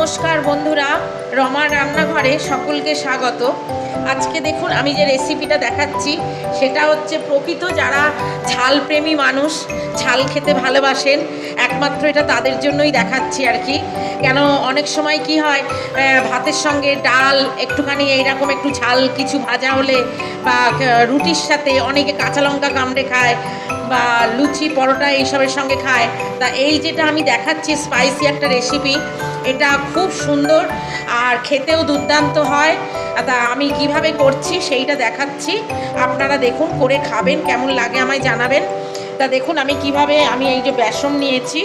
নমস্কার বন্ধুরা, রমার রান্নাঘরে সকলকে স্বাগত। আজকে দেখুন আমি যে রেসিপিটা দেখাচ্ছি সেটা হচ্ছে প্রকৃত যারা ঝালপ্রেমী মানুষ, ঝাল খেতে ভালোবাসেন, একমাত্র এটা তাদের জন্যই দেখাচ্ছি আর কি। কেন অনেক সময় কি হয়, ভাতের সঙ্গে ডাল একটুখানি এইরকম একটু ঝাল কিছু ভাজা হলে বা রুটির সাথে অনেকে কাঁচা লঙ্কা কামড়ে খায় বা লুচি পরোটা এইসবের সঙ্গে খায়। তা এই যেটা আমি দেখাচ্ছি স্পাইসি একটা রেসিপি, এটা খুব সুন্দর আর খেতেও দুর্দান্ত হয়। তা আমি কিভাবে করছি সেইটা দেখাচ্ছি, আপনারা দেখুন, করে খাবেন, কেমন লাগে আমায় জানাবেন। তা দেখুন আমি কিভাবে, আমি এই যে বেসন নিয়েছি,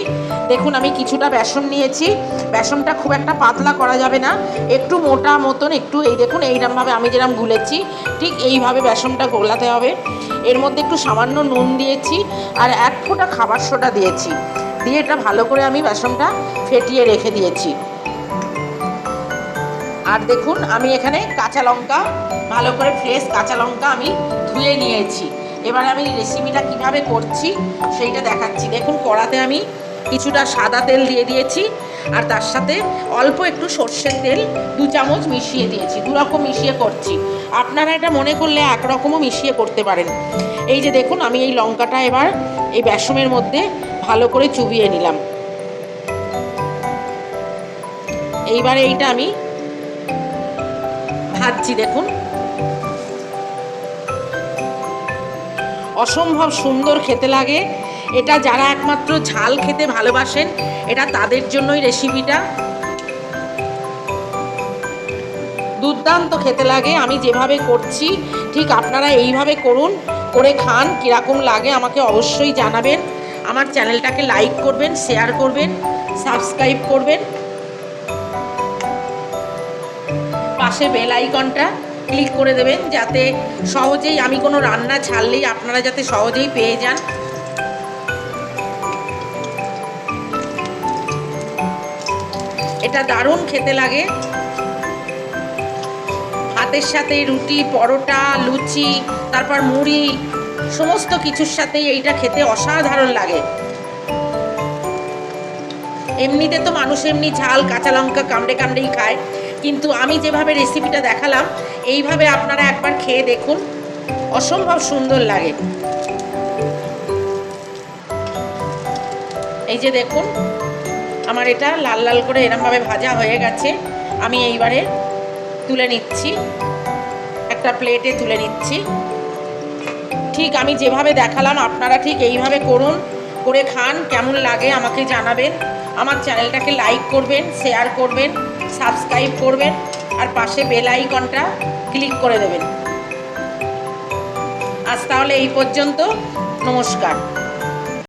দেখুন আমি কিছুটা বেসন নিয়েছি। বেসনটা খুব একটা পাতলা করা যাবে না, একটু মোটা মতন, একটু এই দেখুন এইরকমভাবে আমি যেরকম গুলেছি ঠিক এইভাবে বেসনটা গোলাতে হবে। এর মধ্যে একটু সামান্য নুন দিয়েছি আর 1 ফোঁটা খাবার সোডা দিয়েছি, দিয়ে এটা ভালো করে আমি বেসনটা ফেটিয়ে রেখে দিয়েছি। আর দেখুন আমি এখানে কাঁচা লঙ্কা, ভালো করে ফ্রেশ কাঁচা লঙ্কা আমি ধুয়ে নিয়েছি। এবার আমি রেসিপিটা কিভাবে করছি সেইটা দেখাচ্ছি। দেখুন কড়াতে আমি কিছুটা সাদা তেল দিয়ে দিয়েছি আর তার সাথে অল্প একটু সর্ষের তেল 2 চামচ মিশিয়ে দিয়েছি। 2 রকম মিশিয়ে করছি, আপনারা এটা মনে করলে 1 রকমও মিশিয়ে করতে পারেন। এই যে দেখুন আমি এই লঙ্কাটা এবার এই বেসনের মধ্যে ভালো করে চুবিয়ে নিলাম। এইবারে এইটা আমি ভাজছি। দেখুন অসম্ভব সুন্দর খেতে লাগে এটা। যারা একমাত্র ঝাল খেতে ভালোবাসেন এটা তাদের জন্যই রেসিপিটা। দুর্দান্ত খেতে লাগে। আমি যেভাবে করছি ঠিক আপনারা এইভাবে করুন, করে খান, কীরকম লাগে আমাকে অবশ্যই জানাবেন। আমার চ্যানেলটাকে লাইক করবেন, শেয়ার করবেন, সাবস্ক্রাইব করবেন, পাশে বেল আইকনটা ক্লিক করে দেবেন যাতে সহজেই আমি কোনো রান্না ছাড়লেই আপনারা যাতে সহজেই পেয়ে যান। এটা দারুণ খেতে লাগে, ভাতের সাথে রুটি, পরোটা, লুচি, তারপর মুড়ি, সমস্ত কিছুর সাথেই এইটা খেতে অসাধারণ লাগে। এমনিতে তো মানুষ এমনি ঝাল কাঁচা লঙ্কা কামড়ে কামড়েই খায়, কিন্তু আমি যেভাবে রেসিপিটা দেখালাম এইভাবে আপনারা একবার খেয়ে দেখুন, অসম্ভব সুন্দর লাগে। এই যে দেখুন আমার এটা লাল লাল করে এরমভাবে ভাজা হয়ে গেছে। আমি এইবারে তুলে নিচ্ছি, একটা প্লেটে তুলে নিচ্ছি। ঠিক আমি যেভাবে দেখালাম আপনারা ঠিক এইভাবে করুন, করে খান, কেমন লাগে আমাকে জানাবেন। আমার চ্যানেলটাকে লাইক করবেন, শেয়ার করবেন, সাবস্ক্রাইব করবেন আর পাশে বেল আইকনটা ক্লিক করে দেবেন। আজ তাহলে এই পর্যন্ত, নমস্কার।